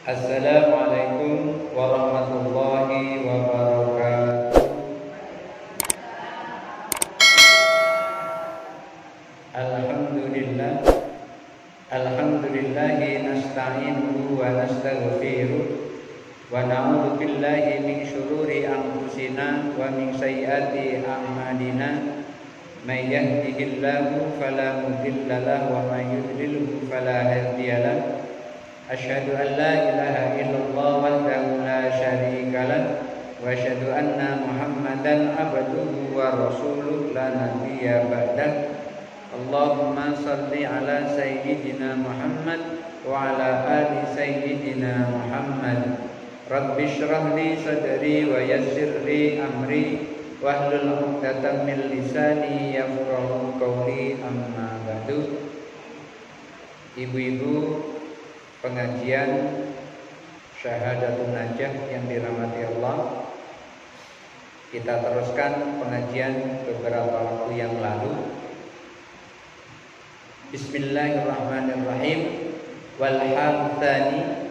Assalamualaikum warahmatullahi wabarakatuh. Alhamdulillah. Alhamdulillahi nasta'inuhu wa nastaghfiruh wa na'udzu billahi min syururi anfusina wa min sayyiati a'malina. May yahdihillahu fala mudilla lahu wa may yudlilhu fala hadiya lahu. Asyhadu an la ilaha illallah wahdahu la syarika lah wa asyhadu anna Muhammadan abduhu wa rasuluh la nabiyya ba'dah. Allahumma salli ala sayyidina Muhammad wa ala ali sayyidina Muhammad. Rabbi shrah li sadri wa yassir li amri wahlul 'uqdatam min lisani yafqahu qawli, amma ba'du. Ibu-ibu pengajian Syahadatun Najah yang dirahmati Allah, kita teruskan pengajian beberapa waktu yang lalu. Bismillahirrahmanirrahim. Wal hal tsani,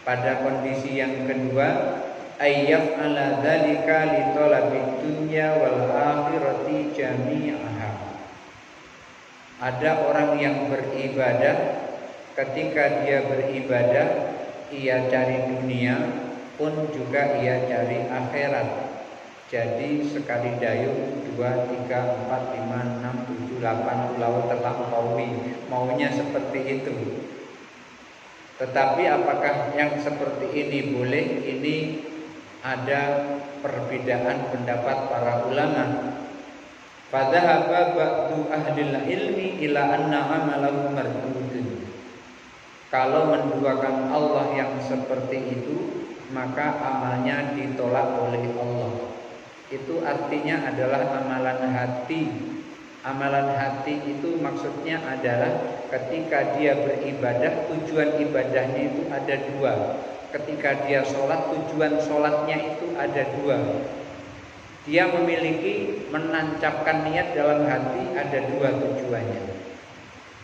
pada kondisi yang kedua, ayyaf ala dzalika li talabid dunya wal akhirati jami'aha. Ada orang yang beribadah, ketika dia beribadah, ia cari dunia pun juga ia cari akhirat. Jadi sekali dayung 2, 3, 4, 5, 6, 7, 8 pulau terlampaui, maunya seperti itu. Tetapi apakah yang seperti ini boleh? Ini ada perbedaan pendapat para ulama. Fadhahaba ba'du ahlil ilmi ila anna amalahu mardudun. Kalau menduakan Allah yang seperti itu, maka amalnya ditolak oleh Allah. Itu artinya adalah amalan hati. Amalan hati itu maksudnya adalah ketika dia beribadah, tujuan ibadahnya itu ada dua. Ketika dia sholat, tujuan sholatnya itu ada dua. Dia memiliki menancapkan niat dalam hati, ada dua tujuannya.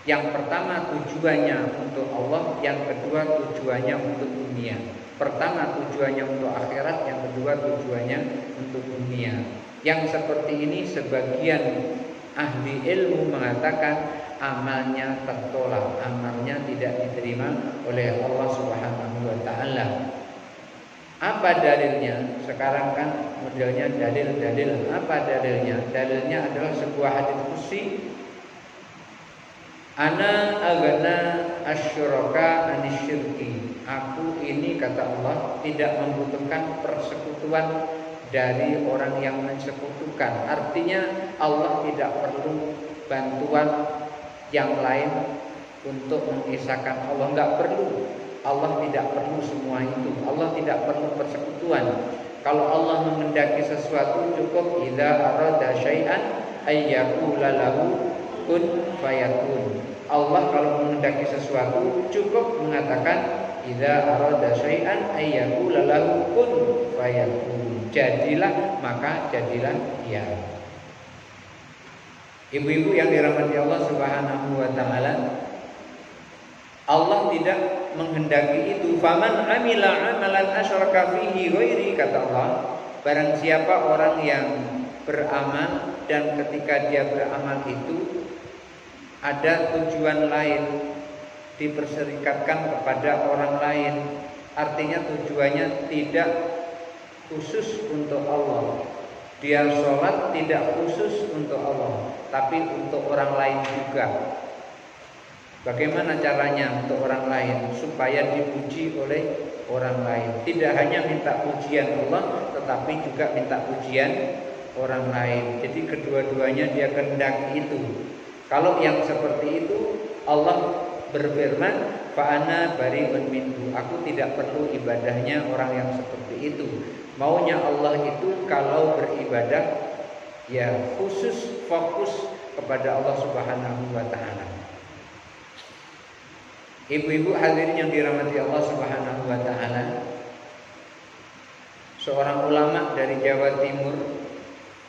Yang pertama tujuannya untuk Allah, yang kedua tujuannya untuk dunia. Pertama tujuannya untuk akhirat, yang kedua tujuannya untuk dunia. Yang seperti ini sebagian ahli ilmu mengatakan amalnya tertolak, amalnya tidak diterima oleh Allah Subhanahu wa taala. Apa dalilnya? Sekarang kan modelnya dalil-dalil. Apa dalilnya? Dalilnya adalah sebuah hadis qudsi. Ana aghna asyuraka anisyirki. Aku ini, kata Allah, tidak membutuhkan persekutuan dari orang yang mensekutukan. Artinya Allah tidak perlu bantuan yang lain untuk mengisahkan Allah, enggak perlu. Allah tidak perlu semua itu. Allah tidak perlu persekutuan. Kalau Allah menghendaki sesuatu, cukup idza arada syai'an ayyaqula lahu kun fayakun. Allah kalau menghendaki sesuatu cukup mengatakan idza arada syai'an ayyaqula lahu kun fayakun. Jadilah, maka jadilah dia. Ibu-ibu yang dirahmati Allah Subhanahu wa taala, Allah tidak menghendaki itu. Faman amila amalan asyraka fihi ghairi, kata Allah, barang siapa orang yang beramal dan ketika dia beramal itu ada tujuan lain, diperserikatkan kepada orang lain, artinya tujuannya tidak khusus untuk Allah. Dia sholat tidak khusus untuk Allah, tapi untuk orang lain juga. Bagaimana caranya untuk orang lain? Supaya dipuji oleh orang lain. Tidak hanya minta pujian Allah, tetapi juga minta pujian orang lain. Jadi kedua-duanya dia kehendaki itu. Kalau yang seperti itu, Allah berfirman, fa'ana bari'un minhu. Aku tidak perlu ibadahnya orang yang seperti itu. Maunya Allah itu kalau beribadah, ya khusus fokus kepada Allah Subhanahu wa ta'ala. Ibu-ibu hadirin yang dirahmati Allah Subhanahu wa taala, seorang ulama dari Jawa Timur,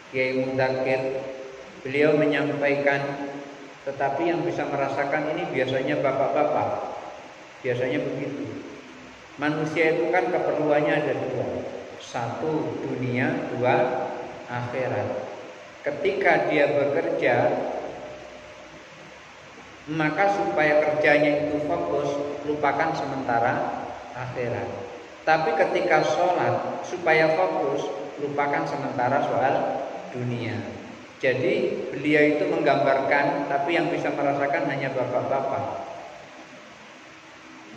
Kiai Mudakir, beliau menyampaikan, tetapi yang bisa merasakan ini biasanya bapak-bapak. Biasanya begitu. Manusia itu kan keperluannya ada dua. Satu dunia, dua akhirat. Ketika dia bekerja, maka supaya kerjanya itu fokus, lupakan sementara akhirat. Tapi ketika sholat, supaya fokus, lupakan sementara soal dunia. Jadi beliau itu menggambarkan, tapi yang bisa merasakan hanya bapak-bapak.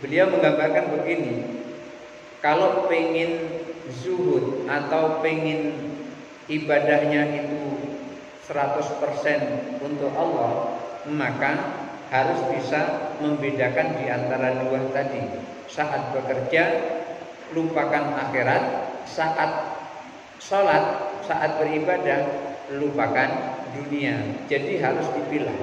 Beliau menggambarkan begini, kalau pengen zuhud atau pengen ibadahnya itu 100% untuk Allah, maka harus bisa membedakan di antara dua tadi. Saat bekerja, lupakan akhirat. Saat sholat, saat beribadah, lupakan dunia. Jadi harus dipilah.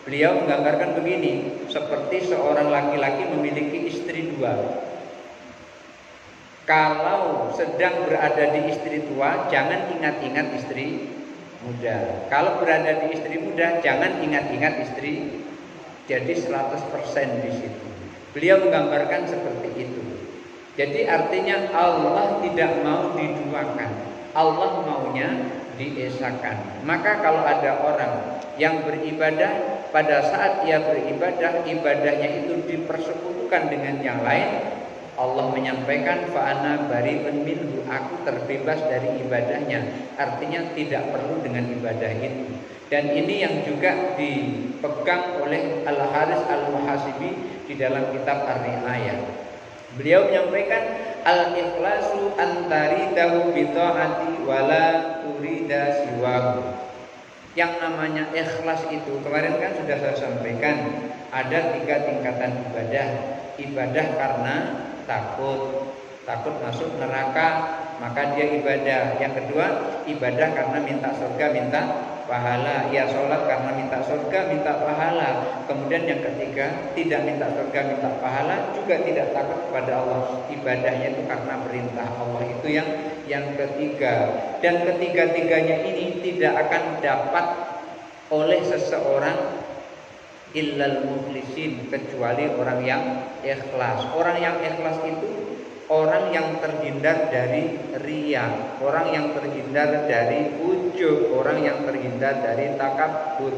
Beliau menggambarkan begini, seperti seorang laki-laki memiliki istri dua. Kalau sedang berada di istri tua, jangan ingat-ingat istri muda. Kalau berada di istri muda, jangan ingat-ingat istri. Jadi 100% di situ. Beliau menggambarkan seperti itu. Jadi artinya Allah tidak mau diduakan, Allah maunya diesakan. Maka kalau ada orang yang beribadah, pada saat ia beribadah, ibadahnya itu dipersekutukan dengan yang lain, Allah menyampaikan fa'ana bari'un minhu, aku terbebas dari ibadahnya. Artinya tidak perlu dengan ibadah itu. Dan ini yang juga dipegang oleh Al-Haris Al-Muhasibi di dalam kitab Ar-Ri'ayah. Beliau menyampaikan al-ikhlasu antaridahu bi ta'ati wala turida siwahu. Yang namanya ikhlas itu kemarin kan sudah saya sampaikan, ada 3 tingkatan ibadah. Ibadah karena takut masuk neraka, maka dia ibadah. Yang kedua, ibadah karena minta surga, minta pahala. Ya sholat karena minta surga, minta pahala. Kemudian yang ketiga, tidak minta surga, minta pahala, juga tidak takut kepada Allah. Ibadahnya itu karena perintah Allah. Itu yang ketiga. Dan ketiga-tiganya ini tidak akan dapat oleh seseorang illal mukhlisin, kecuali orang yang ikhlas. Orang yang ikhlas itu orang yang terhindar dari riya, orang yang terhindar dari ujub, orang yang terhindar dari takabur.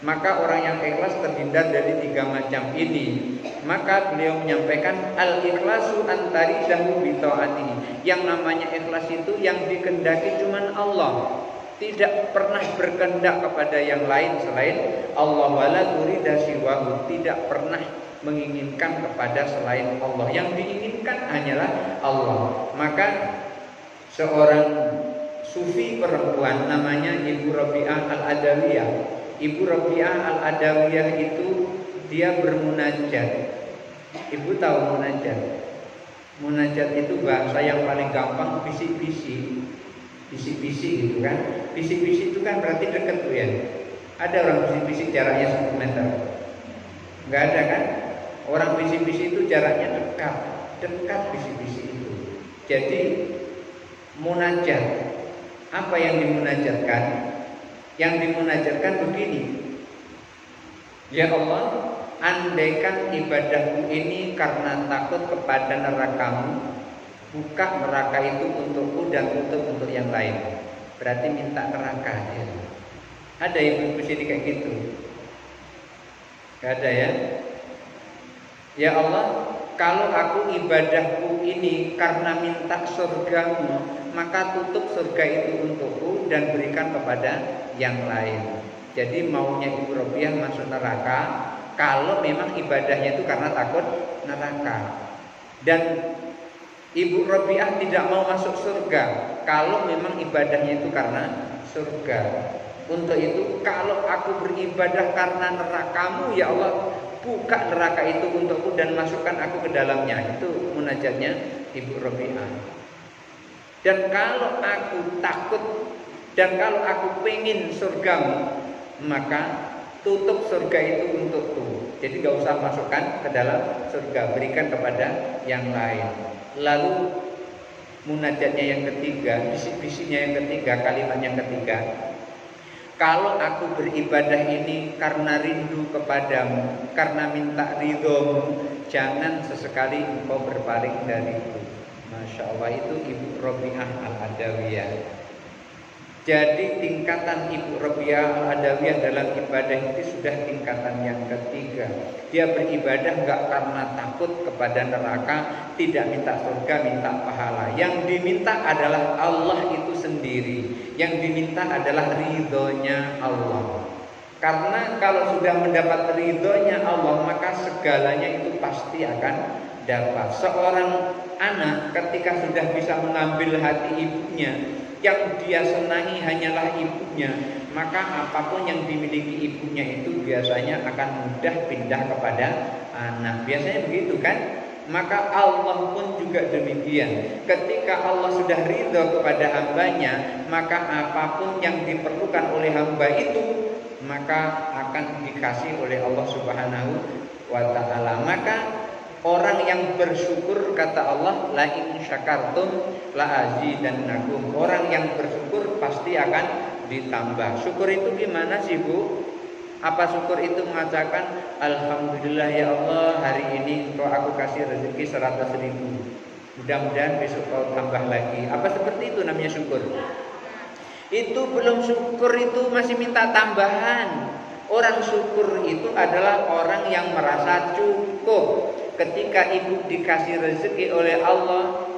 Maka orang yang ikhlas terhindar dari 3 macam ini. Maka beliau menyampaikan al-ikhlasu antaridahu bi ta'atihi. Yang namanya ikhlas itu yang dikehendaki cuma Allah. Tidak pernah berkehendak kepada yang lain selain Allah, wala turida siwahu, tidak pernah menginginkan kepada selain Allah. Yang diinginkan hanyalah Allah. Maka seorang sufi perempuan namanya Ibu Rabi'ah Al-Adawiyah. Ibu Rabi'ah Al-Adawiyah itu dia bermunajat. Ibu tahu munajat? Munajat itu bahasa yang paling gampang bisik-bisik. Bisik-bisik gitu kan. Bisik-bisik itu kan berarti dekat tuh ya. Ada orang bisik-bisik jaraknya 1 meter? Enggak ada kan? Orang bisik-bisik itu jaraknya dekat bisik-bisik itu. Jadi munajat, apa yang dimunajatkan? Yang dimunajatkan begini, ya Allah, andaikan ibadahku ini karena takut kepada nerakamu, buka neraka itu untukku dan untuk yang lain. Berarti minta neraka ya. Ada ibu di sini kayak gitu? Gak ada ya? Ya Allah, kalau aku ibadahku ini karena minta surgamu, maka tutup surga itu untukku dan berikan kepada yang lain. Jadi maunya Ibu Rabi'ah masuk neraka kalau memang ibadahnya itu karena takut neraka. Dan Ibu Rabi'ah tidak mau masuk surga kalau memang ibadahnya itu karena surga. Untuk itu kalau aku beribadah karena nerakamu ya Allah, buka neraka itu untukku dan masukkan aku ke dalamnya. Itu munajatnya Ibu Rabi'ah. Dan kalau aku takut dan kalau aku pengen surgamu, maka tutup surga itu untukku. Jadi gak usah masukkan ke dalam surga, berikan kepada yang lain. Lalu munajatnya yang ketiga, bisik-bisiknya yang ketiga, kalimat yang ketiga, Kalau aku beribadah ini karena rindu kepadamu, karena minta ridhomu, jangan sesekali engkau berpaling dariku. Masya Allah, itu Ibu Rabi'ah Al-Adawiyah. Jadi tingkatan Ibu Rabi'ah Al-Adawiyah dalam ibadah itu sudah tingkatan yang ketiga. Dia beribadah enggak karena takut kepada neraka, tidak minta surga, minta pahala. Yang diminta adalah Allah itu sendiri. Yang diminta adalah ridhonya Allah. Karena kalau sudah mendapat ridhonya Allah, maka segalanya itu pasti akan dapat. Seorang anak ketika sudah bisa mengambil hati ibunya, yang dia senangi hanyalah ibunya, maka apapun yang dimiliki ibunya itu biasanya akan mudah pindah kepada anak. Biasanya begitu kan? Maka Allah pun juga demikian. Ketika Allah sudah ridho kepada hambanya, maka apapun yang diperlukan oleh hamba itu, maka akan dikasih oleh Allah Subhanahu wa ta'ala. Maka orang yang bersyukur, kata Allah, la in syakartum la azidannakum. Orang yang bersyukur pasti akan ditambah. Syukur itu gimana sih, Bu? Apa syukur itu mengatakan alhamdulillah ya Allah, hari ini engkau aku kasih rezeki 100.000. Mudah-mudahan besok kau tambah lagi. Apa seperti itu namanya syukur? Itu belum syukur, itu masih minta tambahan. Orang syukur itu adalah orang yang merasa cukup. Ketika ibu dikasih rezeki oleh Allah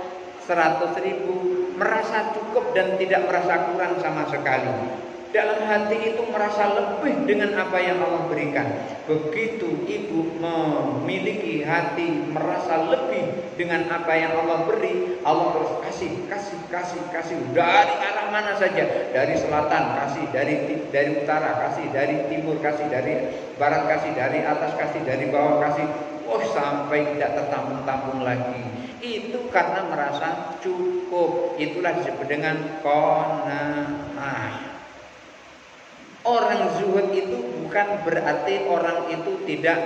100.000, merasa cukup dan tidak merasa kurang sama sekali. Dalam hati itu merasa lebih dengan apa yang Allah berikan. Begitu ibu memiliki hati merasa lebih dengan apa yang Allah beri, Allah terus kasih dari arah mana saja, dari selatan kasih, dari utara kasih, dari timur kasih, dari barat kasih, dari atas kasih, dari bawah kasih. Sampai tidak tertampung-tampung lagi. Itu karena merasa cukup. Itulah disebut dengan qanaah. Orang zuhud itu bukan berarti orang itu tidak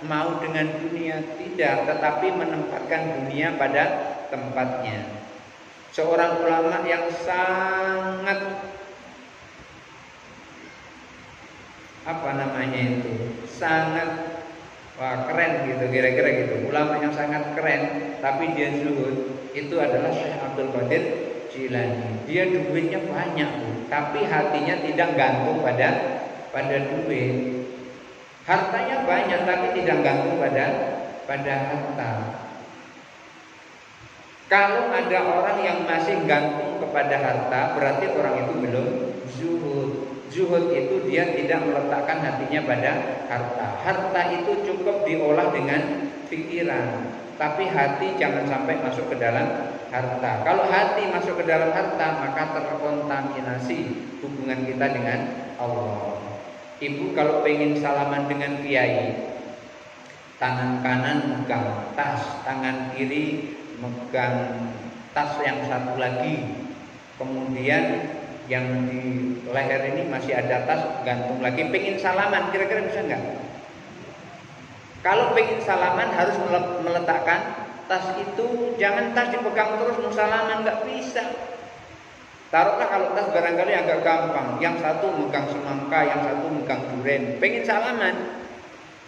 mau dengan dunia, tidak, tetapi menempatkan dunia pada tempatnya. Seorang ulama yang sangat sangat keren gitu, kira-kira gitu. Ulama yang sangat keren tapi dia zuhud, itu adalah Syekh Abdul Qadir Jilani. Dia duitnya banyak, tapi hatinya tidak gantung pada duit. Hartanya banyak tapi tidak gantung pada harta. Kalau ada orang yang masih gantung kepada harta, berarti orang itu belum zuhud. Zuhud itu dia tidak meletakkan hatinya pada harta. Harta itu cukup diolah dengan pikiran, tapi hati jangan sampai masuk ke dalam harta. Kalau hati masuk ke dalam harta, maka terkontaminasi hubungan kita dengan Allah. Ibu kalau pengen salaman dengan kiai, tangan kanan megang tas, tangan kiri megang tas yang satu lagi, kemudian yang di leher ini masih ada tas gantung lagi. Pengen salaman, kira-kira bisa nggak? Kalau pengen salaman harus meletakkan tas itu, jangan tas dipegang terus mau salaman, nggak bisa. Taruhlah kalau tas barangkali agak gampang, yang satu megang semangka, yang satu megang duren. Pengen salaman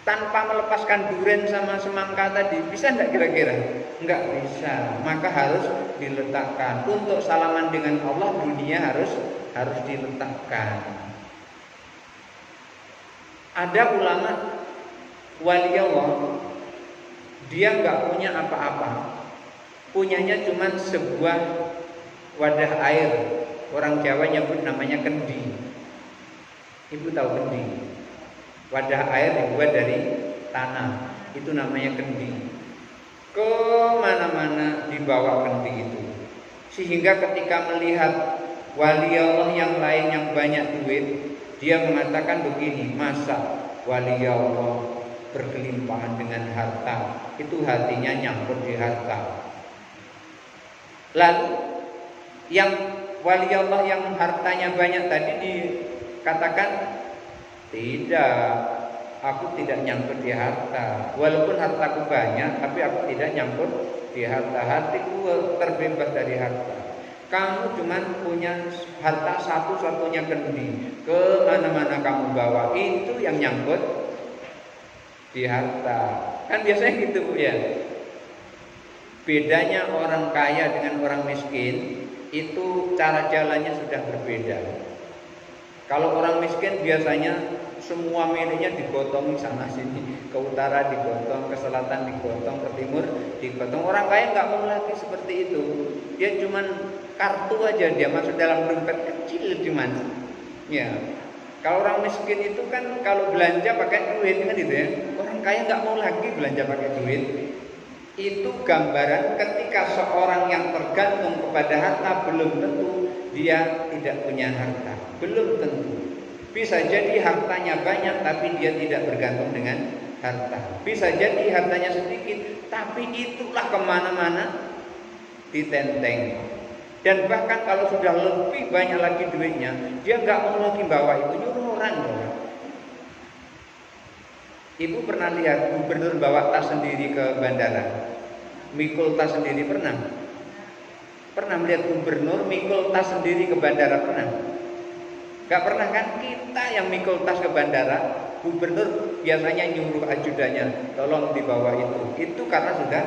tanpa melepaskan duren sama semangka tadi, bisa nggak kira-kira? Nggak bisa. Maka harus diletakkan. Untuk salaman dengan Allah, dunia harus diletakkan. Ada ulama wali Allah, dia nggak punya apa-apa, punyanya cuma sebuah wadah air. Orang Jawa nyebut namanya kendi. Ibu tahu kendi? Wadah air dibuat dari tanah, itu namanya kendi. Kemana-mana dibawa kendi itu. Sehingga ketika melihat wali Allah yang lain yang banyak duit, dia mengatakan begini, masa wali Allah berkelimpahan dengan harta, itu hatinya nyangkut di harta. Lalu yang wali Allah yang hartanya banyak tadi dikatakan, tidak, aku tidak nyangkut di harta. Walaupun hartaku banyak, tapi aku tidak nyangkut di harta. Hatiku terbebas dari harta. Kamu cuma punya harta satu-satunya kendi. Kemana kemana-mana kamu bawa itu yang nyangkut di harta. Kan biasanya gitu Bu ya. Bedanya orang kaya dengan orang miskin itu cara jalannya sudah berbeda. Kalau orang miskin biasanya semua miliknya digotong sana sini, ke utara digotong, ke selatan digotong, ke timur digotong. Orang kaya nggak mau lagi seperti itu. Dia cuman kartu aja, dia masuk dalam dompet kecil cuman. Ya. Kalau orang miskin itu kan kalau belanja pakai duit kan gitu ya. Orang kaya nggak mau lagi belanja pakai duit. Itu gambaran ketika seorang yang tergantung kepada harta belum tentu dia tidak punya harta, belum tentu. Bisa jadi hartanya banyak tapi dia tidak bergantung dengan harta. Bisa jadi hartanya sedikit tapi itulah kemana-mana ditenteng. Dan bahkan kalau sudah lebih banyak lagi duitnya, dia nggak mau lagi bawa itu, nyuruh orang bawa. Ibu pernah lihat gubernur bawa tas sendiri ke bandara? Mikul tas sendiri pernah? Pernah melihat gubernur mikul tas sendiri ke bandara? Pernah? Gak pernah kan? Kita yang mikul tas ke bandara, gubernur biasanya nyuruh ajudannya, tolong dibawa itu. Itu karena sudah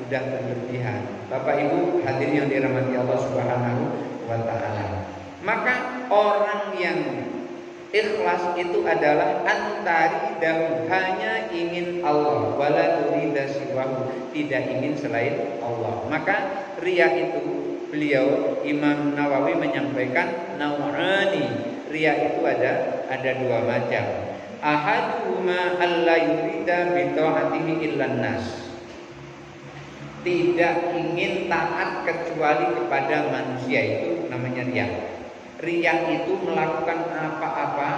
berlebihan. Bapak Ibu hadirin yang dirahmati Allah Subhanahu wa taala. Maka orang yang ikhlas itu adalah antari dan hanya ingin Allah, wala turida siwahu, tidak ingin selain Allah. Maka riya itu beliau Imam Nawawi menyampaikan naw'ani. Riya itu ada dua macam. Ahaduhuma alla yurida bi ta'atihi illan nas. Tidak ingin taat kecuali kepada manusia, itu namanya riya. Riya itu melakukan apa-apa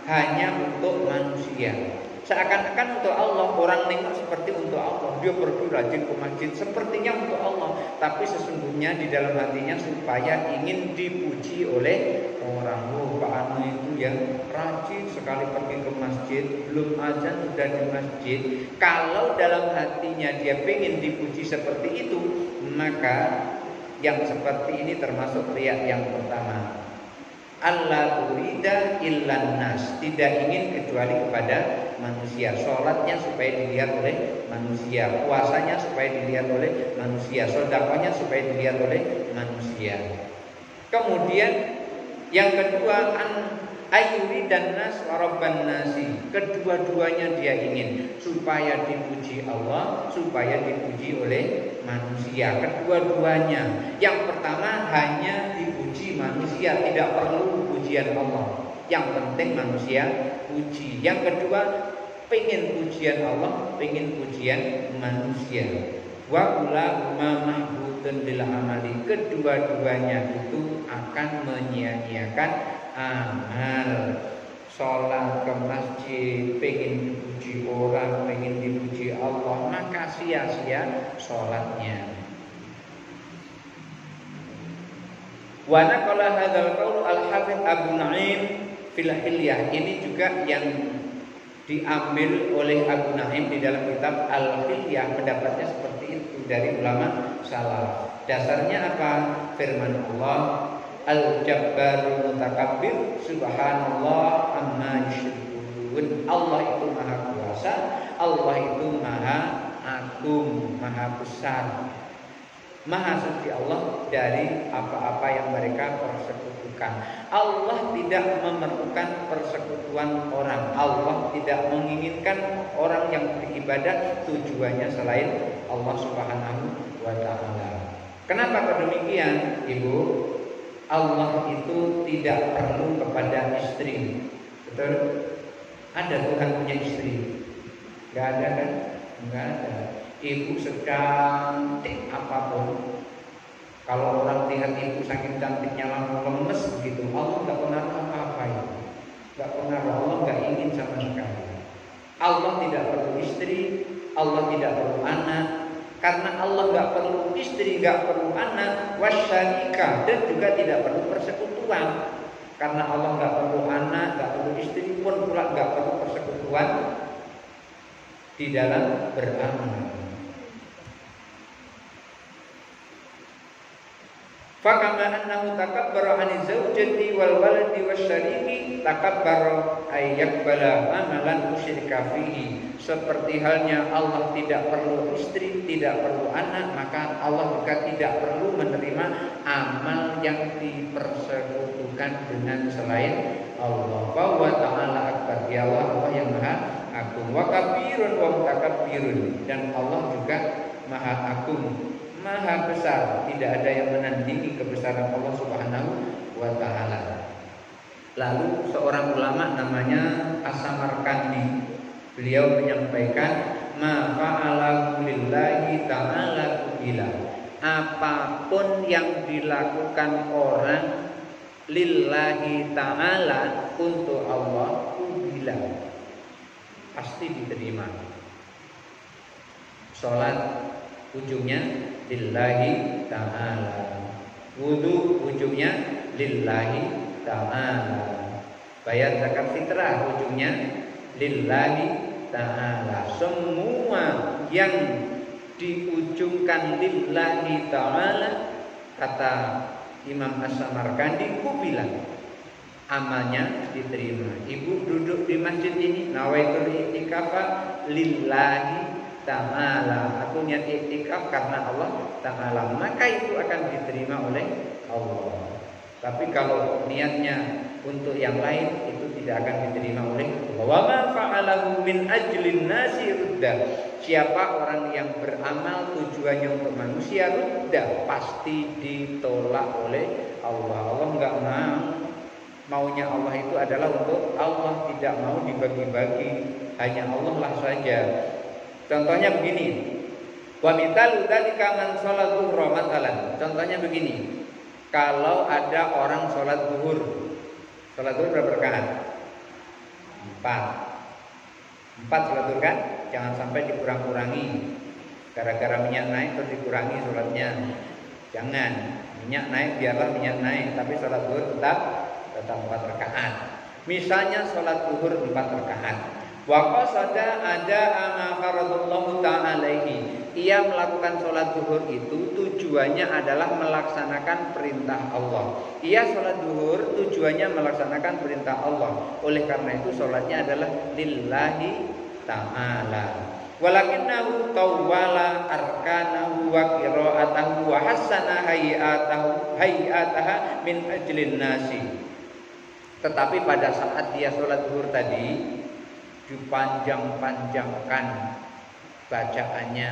hanya untuk manusia. Seakan-akan untuk Allah, orang nengok seperti untuk Allah. Dia pergi rajin ke masjid sepertinya untuk Allah, tapi sesungguhnya di dalam hatinya supaya ingin dipuji oleh orang. Oh, Pak Anu itu yang rajin sekali pergi ke masjid, belum azan sudah di masjid. Kalau dalam hatinya dia ingin dipuji seperti itu, maka yang seperti ini termasuk riya yang pertama. Allah turida illan nas, tidak ingin kecuali kepada manusia. Sholatnya supaya dilihat oleh manusia, puasanya supaya dilihat oleh manusia, sedekahnya supaya dilihat oleh manusia. Kemudian yang kedua, ayuri dan nas warabban nasi. Kedua-duanya dia ingin supaya dipuji Allah, supaya dipuji oleh manusia. Kedua-duanya. Yang pertama hanya dipuji manusia, tidak perlu pujian Allah. Yang penting manusia puji. Yang kedua pengen pujian Allah, pengen pujian manusia. Wa ulama mahbutun lil amali. Kedua-duanya itu akan menyia-nyiakan amal. Sholat ke masjid, pengen dipuji orang, pengen dipuji Allah, maka sia-sia sholatnya. Wa naqala hadzal qaul al-Hafidz Abu Nu'aim fil Hilyah. Ini juga yang diambil oleh Abu Nu'aim di dalam kitab Al-Hilyah. Pendapatnya seperti itu dari ulama salaf. Dasarnya apa? Firman Allah, Al-Jabbarul Mutakabbir, Subhanallah amma yusyrikun. Allah itu maha kuasa, Allah itu maha agung, maha besar, maha suci Allah dari apa-apa yang mereka persekutukan. Allah tidak memerlukan persekutuan orang. Allah tidak menginginkan orang yang beribadah tujuannya selain Allah Subhanahu wa taala. Kenapa demikian, Ibu? Allah itu tidak perlu kepada istri. Betul? Ada Tuhan punya istri? Gak ada kan? Gak ada. Ibu secantik apapun, kalau orang lihat ibu saking cantiknya langsung lemes begitu, Allah gak pernah apa-apa itu. Gak pernah, Allah gak ingin sama sekali. Allah tidak perlu istri, Allah tidak perlu anak. Karena Allah gak perlu istri, gak perlu anak, wasyarika, dan juga tidak perlu persekutuan. Karena Allah gak perlu anak, gak perlu istri, pun pula gak perlu persekutuan di dalam beramal. Fakama annahu takabbara 'ani zaujati wal waladi wasyariki takabbara ayyakbala amalan musyrika fihi. Seperti halnya Allah tidak perlu istri, tidak perlu anak, maka Allah juga tidak perlu menerima amal yang dipersekutukan dengan selain Allah. Wa ta'ala akbar, ya Allah yang maha agung, wa kabirun wa mutakabbirun, dan Allah juga maha agung, maha besar, tidak ada yang menandingi kebesaran Allah Subhanahu wa taala. Lalu seorang ulama namanya As-Samarkandi, beliau menyampaikan ma fa'alahu lillahi ta'ala kubila. Apapun yang dilakukan orang lillahi ta'ala untuk Allah kubila, pasti diterima. Salat ujungnya lillahi ta'ala, wudu ujungnya lillahi ta'ala, bayar zakat fitrah ujungnya lillahi ta'ala. Semua yang diujungkan lillahi ta'ala, kata Imam As-Samarkandi, kubilah, amalnya diterima. Ibu duduk di masjid ini, nawaitul i'tikafa lillahi ta'ala, aku niat i'tikaf karena Allah ta'ala, maka itu akan diterima oleh Allah. Tapi kalau niatnya untuk yang lain, itu tidak akan diterima oleh Allah. Wa ma fa'alahu min ajlin nasi rudda. Siapa orang yang beramal tujuannya untuk manusia, rudda, pasti ditolak oleh Allah. Allah enggak mau. Maunya Allah itu adalah untuk Allah, tidak mau dibagi-bagi, hanya Allah lah saja. Contohnya begini, wa mithal dzalika man shalat zuhra mathalan. Contohnya begini, kalau ada orang sholat zuhur berapa rakaat? 4 sholat zuhur kan? Jangan sampai dikurang-kurangi. Gara-gara minyak naik terus dikurangi sholatnya. Jangan, minyak naik biarlah minyak naik, tapi sholat zuhur tetap 4 rakaat. Misalnya sholat zuhur 4 rakaat. Wa qasada ada ma faradallahu ta'ala alaihi. Ia melakukan sholat zuhur itu tujuannya adalah melaksanakan perintah Allah. Ia sholat zuhur tujuannya melaksanakan perintah Allah. Oleh karena itu sholatnya adalah lillahi ta'ala. Walakinnahu tawwala arkanahu wa qira'atahu wa hassana hay'ataha min ajlin nasi. Tetapi pada saat dia sholat zuhur tadi, dipanjang-panjangkan bacaannya,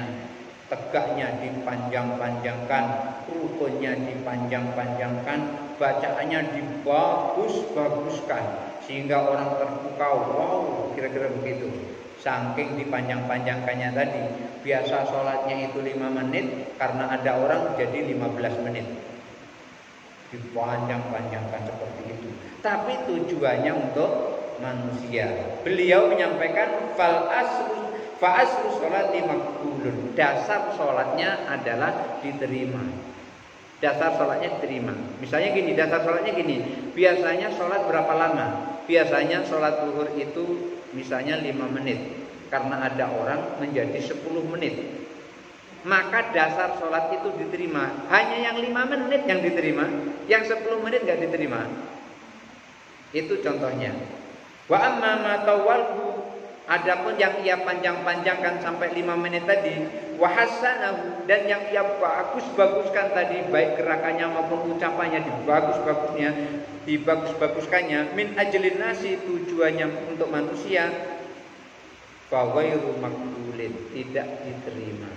tegaknya dipanjang-panjangkan, rukunnya dipanjang-panjangkan, bacaannya dibagus-baguskan, sehingga orang terpukau, wow, kira-kira begitu. Saking dipanjang-panjangkannya tadi, biasa sholatnya itu 5 menit, karena ada orang jadi 15 menit. Dipanjang-panjangkan seperti itu. Tapi tujuannya untuk manusia. Beliau menyampaikan fa aslu sholati maqbulun. Dasar sholatnya adalah diterima. Dasar sholatnya diterima. Misalnya gini, dasar sholatnya gini. Biasanya sholat berapa lama? Biasanya sholat zuhur itu misalnya 5 menit. Karena ada orang menjadi 10 menit. Maka dasar sholat itu diterima. Hanya yang 5 menit yang diterima, yang 10 menit gak diterima. Itu contohnya. Wa amma ma tawalhu, adapun yang ia panjang-panjangkan sampai 5 menit tadi, wa hasanahu, dan yang ia bagus-baguskan tadi, baik gerakannya maupun ucapannya dibagus-baguskannya, min ajlin nasi, tujuannya untuk manusia, fa ghairu maqbulin, tidak diterima.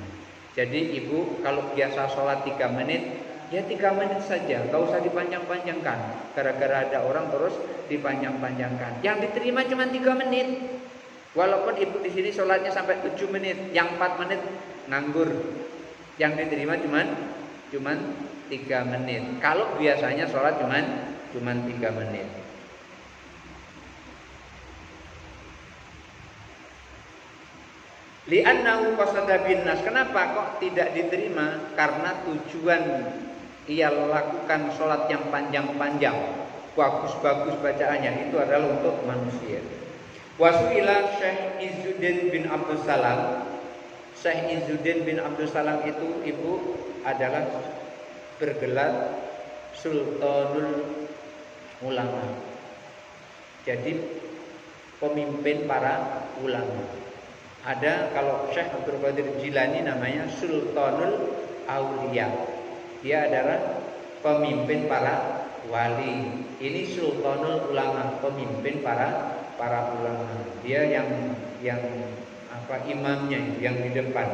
Jadi ibu kalau biasa sholat 3 menit, ya 3 menit saja, gak usah dipanjang-panjangkan. Gara-gara ada orang terus dipanjang-panjangkan. Yang diterima cuma 3 menit. Walaupun ibu di sini sholatnya sampai 7 menit, yang 4 menit nganggur. Yang diterima cuma 3 menit. Kalau biasanya sholat cuma 3 menit. Li'annahu qasada bin nas. Kenapa kok tidak diterima? Karena tujuan ia lakukan sholat yang panjang-panjang, bagus-bagus bacaannya, itu adalah untuk manusia. Wasu'ila Syekh Izzuddin bin Abdul Salam. Syekh Izzuddin bin Abdul Salam itu ibu adalah bergelar sultanul ulama. Jadi pemimpin para ulama. Ada kalau Syekh Abdul Qadir Jilani namanya Sultanul Aulia. Dia adalah pemimpin para wali. Ini Sultanul Ulama, pemimpin para ulama. Dia yang imamnya yang di depan.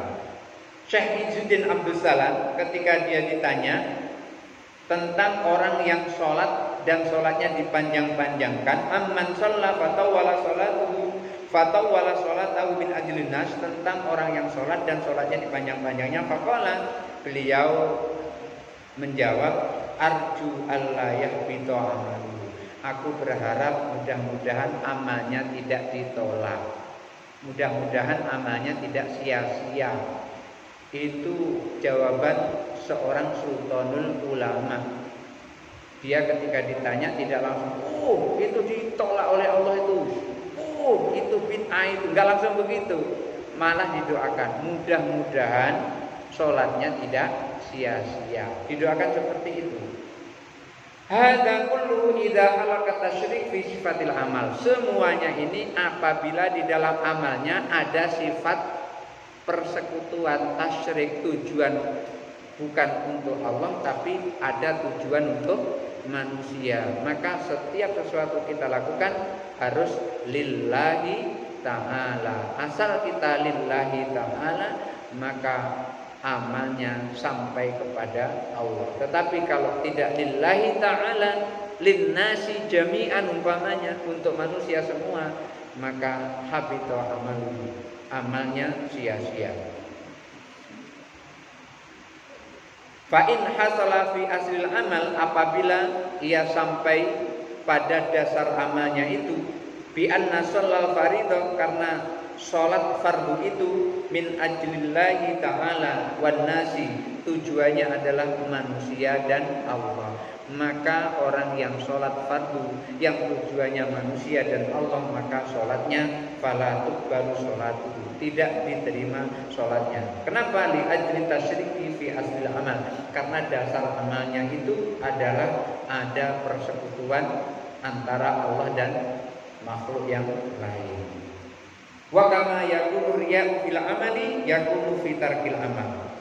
Syekh Izzuddin Abdus Salam ketika dia ditanya tentang orang yang sholat dan sholatnya dipanjang-panjangkan, amman shalla fatawwala sholatahu min ajlin nas, tentang orang yang sholat dan sholatnya dipanjang-panjangnya. Faqala, beliau menjawab, arju alla yahbita amalu, aku berharap mudah-mudahan amalnya tidak ditolak, mudah-mudahan amalnya tidak sia-sia. Itu jawaban seorang sultanul ulama. Dia ketika ditanya tidak langsung, itu ditolak oleh Allah itu bid'ah itu, enggak langsung begitu. Malah didoakan, mudah-mudahan sholatnya tidak sia-sia. Didoakan seperti itu. Hadza kullu idza halaqat tasyrik fi sifatil amal. Semuanya ini apabila di dalam amalnya ada sifat persekutuan, tasyrik, tujuan bukan untuk Allah tapi ada tujuan untuk manusia, maka setiap sesuatu kita lakukan harus lillahi ta'ala. Asal kita lillahi ta'ala, maka amalnya sampai kepada Allah. Tetapi kalau tidak lillahi ta'ala, linnasi jami'an umpamanya, untuk manusia semua, maka habita amaluhu, amalnya sia-sia. Fa in hasala fi aslil amal, apabila ia sampai pada dasar amalnya itu, bi anna shallal fardhu, karena salat fardu itu min ajlillahi ta'ala wan nasi, tujuannya adalah manusia dan Allah, maka orang yang salat fardu yang tujuannya manusia dan Allah, maka salatnya fala tuqbalu salatuhu, tidak diterima salatnya. Kenapa? Li ajli tasyriki fi aslil amal, karena dasar amalnya itu adalah ada persekutuan antara Allah dan makhluk yang lain. Wa kama yakunu riya'u fil amali yakunu fi tarkil amal.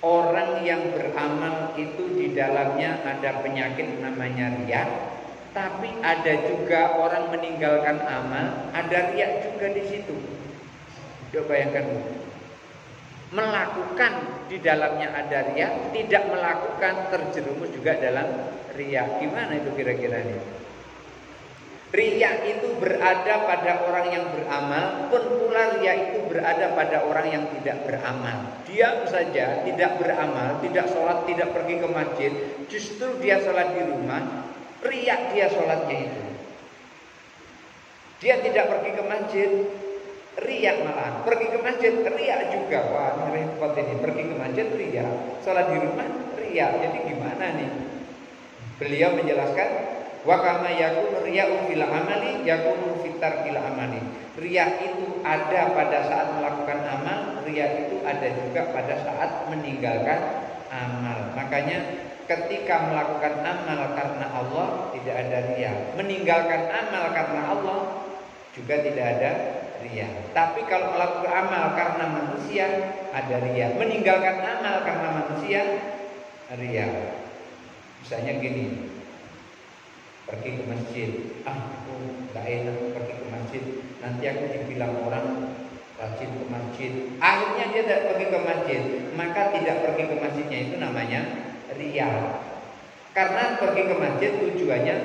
Orang yang beramal itu di dalamnya ada penyakit namanya riya, tapi ada juga orang meninggalkan amal, ada riya juga di situ. Coba bayangkan, melakukan di dalamnya ada riya, tidak melakukan terjerumus juga dalam riya. Gimana itu kira-kira ini? Riya itu berada pada orang yang beramal, pun pula riya itu berada pada orang yang tidak beramal. Diam saja, tidak beramal, tidak sholat, tidak pergi ke masjid, justru dia sholat di rumah, riya dia sholatnya itu. Dia tidak pergi ke masjid, riya malahan. Pergi ke masjid, riya juga. Wah, ini repot ini. Pergi ke masjid, riya. Sholat di rumah, riya. Jadi gimana nih? Beliau menjelaskan, wa kama yakunu riya'u fil amali yakunu fi tarkil amali. Riya itu ada pada saat melakukan amal, riya itu ada juga pada saat meninggalkan amal. Makanya ketika melakukan amal karena Allah tidak ada riya, meninggalkan amal karena Allah juga tidak ada riya. Tapi kalau melakukan amal karena manusia ada riya, meninggalkan amal karena manusia riya. Misalnya gini, pergi ke masjid, aku gak enak pergi ke masjid, nanti aku dibilang orang rajin ke masjid. Akhirnya dia tidak pergi ke masjid, maka tidak pergi ke masjidnya itu namanya riya. Karena pergi ke masjid tujuannya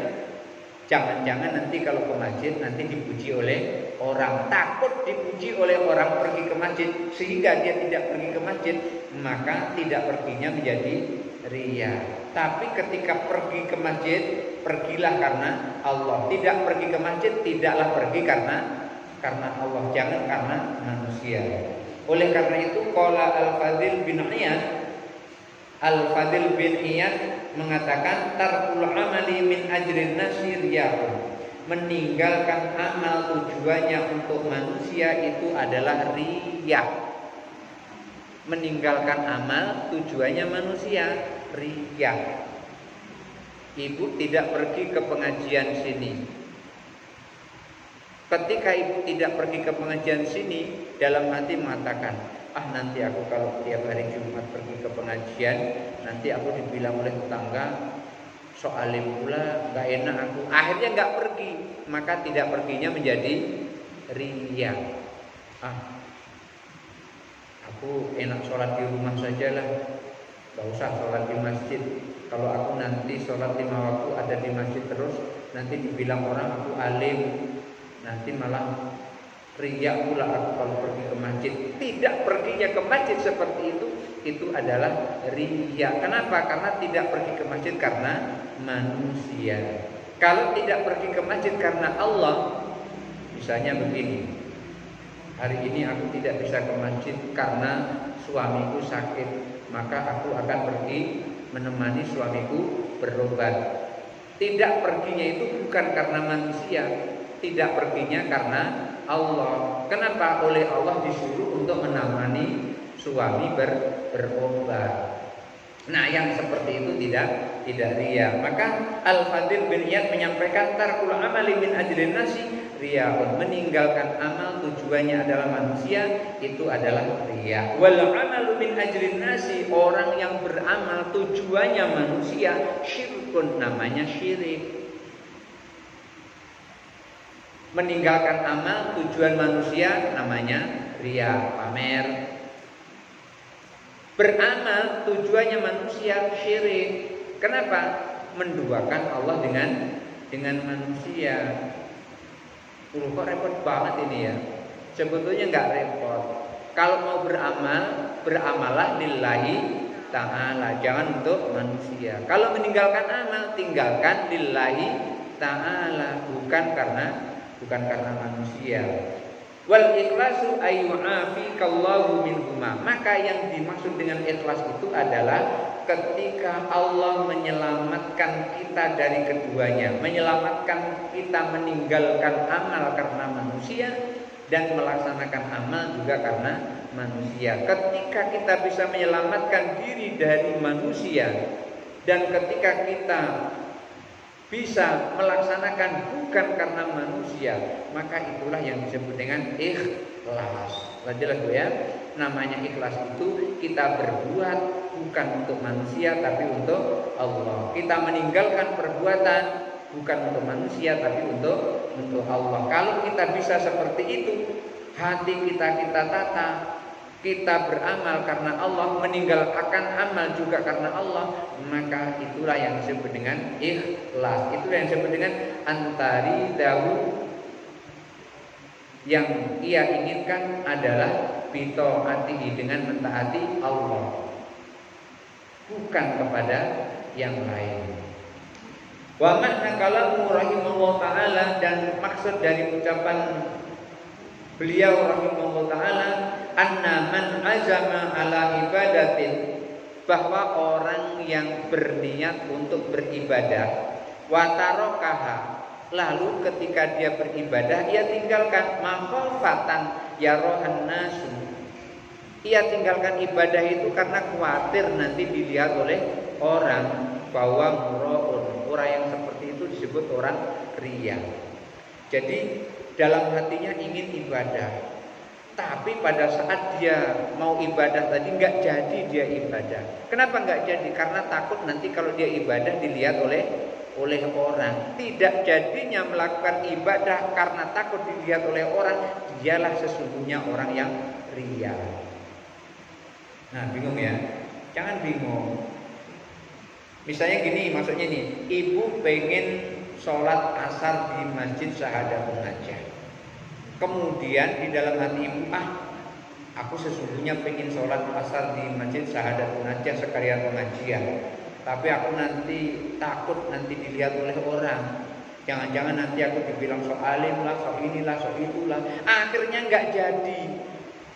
jangan-jangan nanti kalau ke masjid nanti dipuji oleh orang, takut dipuji oleh orang pergi ke masjid sehingga dia tidak pergi ke masjid, maka tidak perginya menjadi riya. Tapi ketika pergi ke masjid, pergilah karena Allah. Tidak pergi ke masjid, tidaklah pergi karena Allah, jangan karena manusia. Oleh karena itu qala Al-Fadil bin Iyad mengatakan tarkul amali min ajrin nasi riya'un. Meninggalkan amal tujuannya untuk manusia itu adalah riya. Meninggalkan amal tujuannya manusia riya. Ibu tidak pergi ke pengajian sini. Ketika ibu tidak pergi ke pengajian sini, dalam hati mengatakan, nanti aku kalau tiap hari Jumat pergi ke pengajian, nanti aku dibilang oleh tetangga, soalim pula, gak enak aku. Akhirnya gak pergi, maka tidak perginya menjadi riya. Aku enak sholat di rumah sajalah, gak usah sholat di masjid. Kalau aku nanti sholat 5 waktu ada di masjid terus, nanti dibilang orang aku alim, nanti malah riya pula aku kalau pergi ke masjid. Tidak perginya ke masjid seperti itu adalah riya. Kenapa? Karena tidak pergi ke masjid karena manusia. Kalau tidak pergi ke masjid karena Allah, misalnya begini, hari ini aku tidak bisa ke masjid karena suamiku sakit, maka aku akan pergi menemani suamiku berobat. Tidak perginya itu bukan karena manusia, tidak perginya karena Allah. Kenapa? Oleh Allah disuruh untuk menemani suami berobat. Nah, yang seperti itu tidak riya. Maka Al-Fadil bin Iyad menyampaikan tarkul amali min ajlin nasi riyaun, meninggalkan amal tujuannya adalah manusia, itu adalah riya. Wal amalu min ajlin nasi, orang yang beramal tujuannya manusia, syirkun, namanya syirik. Meninggalkan amal tujuan manusia namanya riya, pamer. Beramal tujuannya manusia, syirik. Kenapa? Menduakan Allah dengan manusia. Kok repot banget ini ya. Sebetulnya nggak repot. Kalau mau beramal, beramalah lillahi ta'ala, jangan untuk manusia. Kalau meninggalkan amal, tinggalkan lillahi ta'ala, bukan karena manusia. Wal ikhlasu ayyu'afikallahu minhuma. Maka yang dimaksud dengan ikhlas itu adalah ketika Allah menyelamatkan kita dari keduanya, menyelamatkan kita meninggalkan amal karena manusia dan melaksanakan amal juga karena manusia. Ketika kita bisa menyelamatkan diri dari manusia dan ketika kita bisa melaksanakan bukan karena manusia, maka itulah yang disebut dengan ikhlas. Jelas Bu ya? Namanya ikhlas itu kita berbuat bukan untuk manusia tapi untuk Allah. Kita meninggalkan perbuatan bukan untuk manusia tapi untuk Allah. Kalau kita bisa seperti itu, hati kita tata, kita beramal karena Allah, meninggalkan amal juga karena Allah, maka itulah yang disebut dengan ikhlas. Itulah yang disebut dengan antari dawu, yang ia inginkan adalah bitaatihi, dengan mentaati Allah, bukan kepada yang lain. Wa makna kalamu rahimahullah ta'ala, dan maksud dari ucapan beliau rahimahullah ta'ala, anna man azama ala ibadatin, bahwa orang yang berniat untuk beribadah, wa tarokaha, lalu ketika dia beribadah ia tinggalkan, makhofatan yarohan nasu, ia tinggalkan ibadah itu karena khawatir nanti dilihat oleh orang, bahwa muraun, orang yang seperti itu disebut orang riya. Jadi dalam hatinya ingin ibadah, tapi pada saat dia mau ibadah tadi nggak jadi dia ibadah. Kenapa nggak jadi? Karena takut nanti kalau dia ibadah dilihat oleh orang. Tidak jadinya melakukan ibadah karena takut dilihat oleh orang, dialah sesungguhnya orang yang riya. Nah, bingung ya? Jangan bingung. Misalnya gini, maksudnya nih, ibu pengen sholat asar di masjid Syahadatul Najah. Kemudian di dalam hati ibu, aku sesungguhnya pengen sholat asar di masjid Syahadatul Najah sekalian pengajian, tapi aku nanti takut nanti dilihat oleh orang. Jangan-jangan nanti aku dibilang so alim lah, so inilah, so itulah. Akhirnya nggak jadi.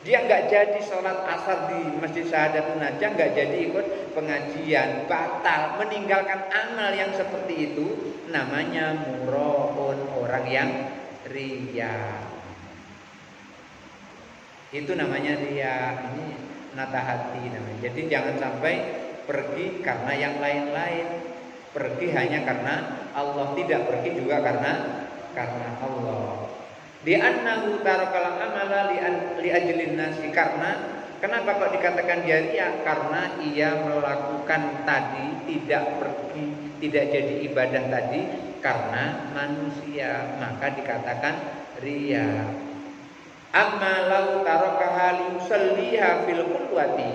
Dia nggak jadi sholat asar di masjid Syahadatul Najah, nggak jadi ikut pengajian, batal, meninggalkan amal yang seperti itu. Namanya muraun, orang yang riya. Itu namanya riya. Ini nata hati namanya. Jadi jangan sampai pergi karena yang lain-lain. pergi hanya karena Allah, tidak pergi juga karena Allah. Di annahu tarakal amala li ajlin nasi, karena kenapa kok dikatakan dia ria? Karena ia melakukan tadi, tidak pergi, tidak jadi ibadah tadi karena manusia, maka dikatakan ria. Amma law tarakaha li yusalliha fil qudwati,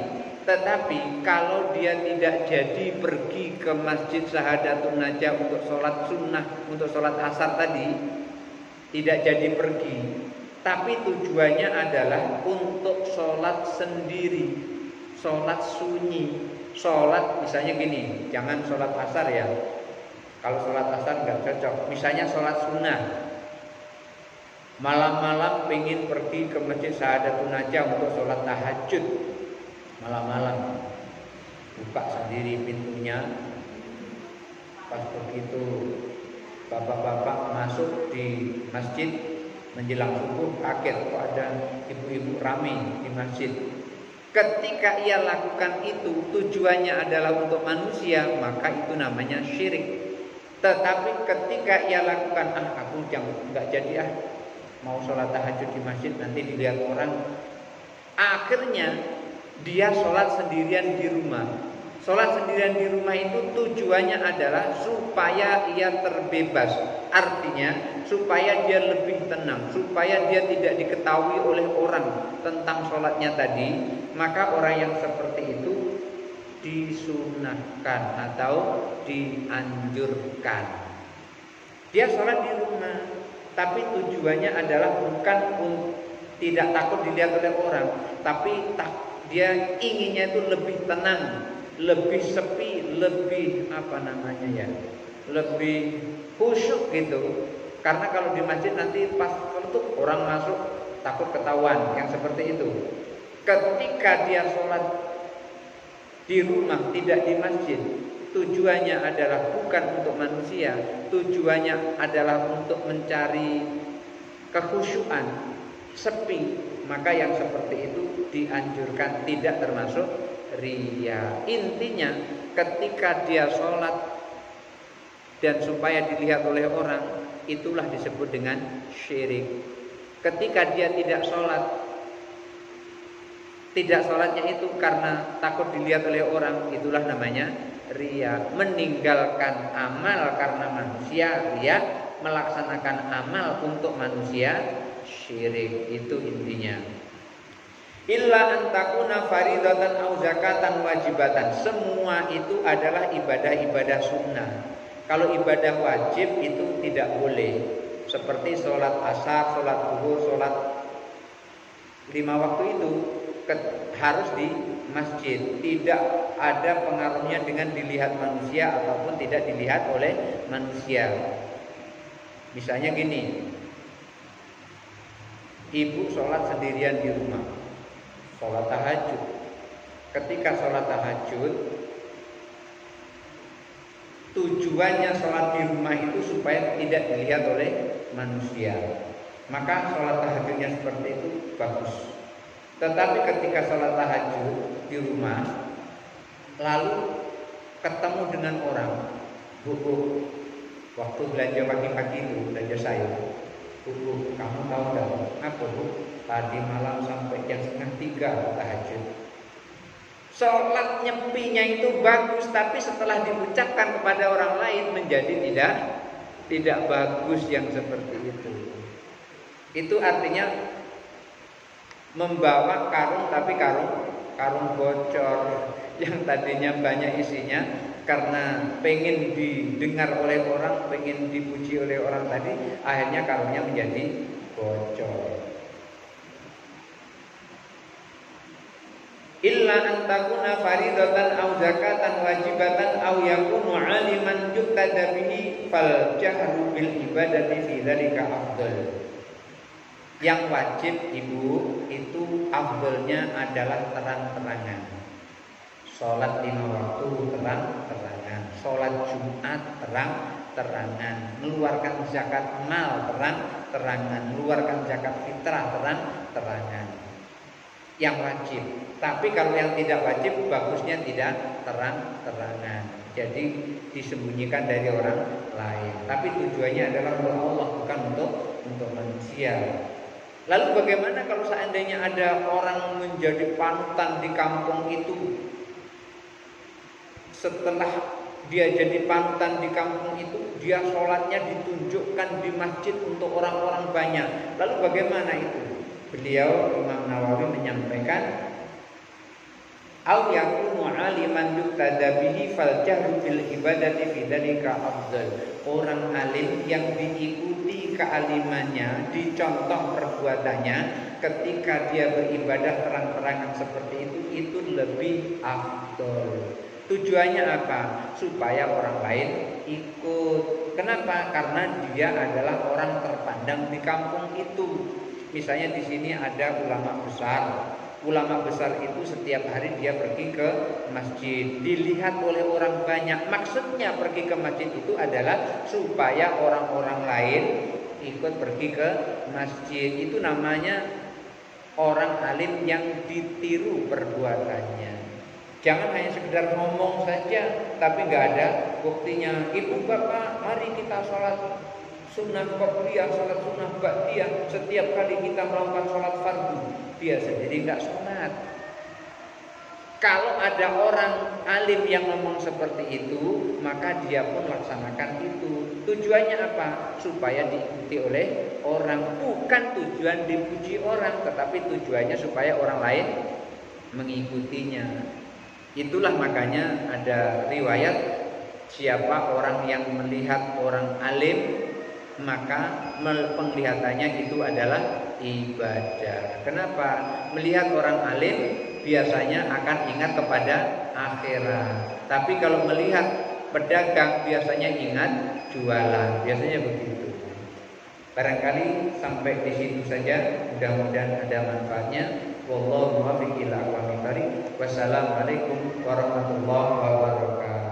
tetapi kalau dia tidak jadi pergi ke masjid Syahadatun Najah untuk sholat sunnah, untuk sholat asar tadi, tidak jadi pergi, tapi tujuannya adalah untuk sholat sendiri, sholat sunyi, sholat misalnya gini, jangan sholat asar ya, kalau sholat asar nggak cocok. Misalnya sholat sunnah, malam-malam pengen pergi ke masjid Syahadatun Najah untuk sholat tahajud, malam-malam buka sendiri pintunya, pas begitu bapak-bapak masuk di masjid menjelang subuh, kaget kok ada ibu-ibu ramai di masjid. Ketika ia lakukan itu tujuannya adalah untuk manusia, maka itu namanya syirik. Tetapi ketika ia lakukan, aku nggak jadi mau sholat tahajud di masjid nanti dilihat orang, akhirnya dia sholat sendirian di rumah. Sholat sendirian di rumah itu tujuannya adalah supaya ia terbebas. Artinya supaya dia lebih tenang, supaya dia tidak diketahui oleh orang tentang sholatnya tadi. Maka orang yang seperti itu disunahkan atau dianjurkan. Dia sholat di rumah, tapi tujuannya adalah bukan tidak takut dilihat oleh orang, tapi dia inginnya itu lebih tenang, lebih sepi, lebih lebih khusyuk gitu. Karena kalau di masjid nanti pas kelutuk orang masuk takut ketahuan, yang seperti itu. Ketika dia sholat di rumah, tidak di masjid, tujuannya adalah bukan untuk manusia, tujuannya adalah untuk mencari kekhusyuan, sepi, maka yang seperti itu dianjurkan, tidak termasuk ria. Intinya ketika dia sholat dan supaya dilihat oleh orang, itulah disebut dengan syirik. Ketika dia tidak sholat, tidak sholatnya itu karena takut dilihat oleh orang, itulah namanya ria. Meninggalkan amal karena manusia, ria. Melaksanakan amal untuk manusia, syirik. Itu intinya. Illa antakuna faridatan au zakatan wajibatan. Semua itu adalah ibadah-ibadah sunnah. Kalau ibadah wajib itu tidak boleh. Seperti sholat asar, sholat zuhur, sholat 5 waktu itu harus di masjid. Tidak ada pengaruhnya dengan dilihat manusia ataupun tidak dilihat oleh manusia. Misalnya gini, ibu sholat sendirian di rumah, sholat tahajud. Ketika sholat tahajud, tujuannya sholat di rumah itu supaya tidak dilihat oleh manusia, maka sholat tahajudnya seperti itu bagus. Tetapi ketika sholat tahajud di rumah, lalu ketemu dengan orang, bu, waktu belanja pagi-pagi itu, belanja sayur, bu, kamu tahu nggak apa bu? Tadi malam sampai jam 2:30 tahajud. Sholat nyepinya itu bagus, tapi setelah diucapkan kepada orang lain menjadi tidak bagus yang seperti itu. Itu artinya membawa karung tapi karung bocor, yang tadinya banyak isinya, karena pengen didengar oleh orang, pengen dipuji oleh orang tadi, akhirnya karungnya menjadi bocor. Illa antakuna faridatan au zakatan wajibatan au yakunu aliman yuqtada bihi fal jahru bil ibadati fi dzalika afdal. Yang wajib ibu itu afdalnya adalah terang-terangan. Sholat 5 waktu terang-terangan, sholat Jumat terang-terangan, mengeluarkan zakat mal terang-terangan, mengeluarkan zakat fitrah terang-terangan. Yang wajib. Tapi kalau yang tidak wajib, bagusnya tidak terang-terangan. jadi disembunyikan dari orang lain. Tapi tujuannya adalah untuk Allah, bukan untuk manusia. Lalu bagaimana kalau seandainya ada orang menjadi panutan di kampung itu? Setelah dia jadi panutan di kampung itu, dia sholatnya ditunjukkan di masjid untuk orang-orang banyak. Lalu bagaimana itu? Beliau Imam Nawawi menyampaikan, au yakunu aliman yuqtada bihi fal jahru bil ibadati fi dzalika afdal. Orang alim yang diikuti kealimannya, dicontoh perbuatannya ketika dia beribadah terang-terangan seperti itu lebih afdal. Tujuannya apa? Supaya orang lain ikut. Kenapa? Karena dia adalah orang terpandang di kampung itu. Misalnya di sini ada ulama besar. Ulama besar itu setiap hari dia pergi ke masjid, dilihat oleh orang banyak. Maksudnya pergi ke masjid itu adalah supaya orang-orang lain ikut pergi ke masjid. Itu namanya orang alim yang ditiru perbuatannya. Jangan hanya sekedar ngomong saja, tapi nggak ada buktinya. Ibu bapak, mari kita sholat sunnah qobliyah, sholat sunnah ba'diyah. Setiap kali kita melakukan sholat fardu, dia sendiri nggak sholat. Kalau ada orang alim yang ngomong seperti itu, maka dia pun laksanakan itu. Tujuannya apa? Supaya diikuti oleh orang. Bukan tujuan dipuji orang, tetapi tujuannya supaya orang lain mengikutinya. Itulah makanya ada riwayat, siapa orang yang melihat orang alim, maka penglihatannya itu adalah ibadah. Kenapa? Melihat orang alim biasanya akan ingat kepada akhirat. Tapi kalau melihat pedagang biasanya ingat jualan. Biasanya begitu. Barangkali sampai di situ saja. Mudah-mudahan ada manfaatnya. Wallahu muwaffiq ila aqwamit thoriq. Wassalamualaikum warahmatullahi wabarakatuh.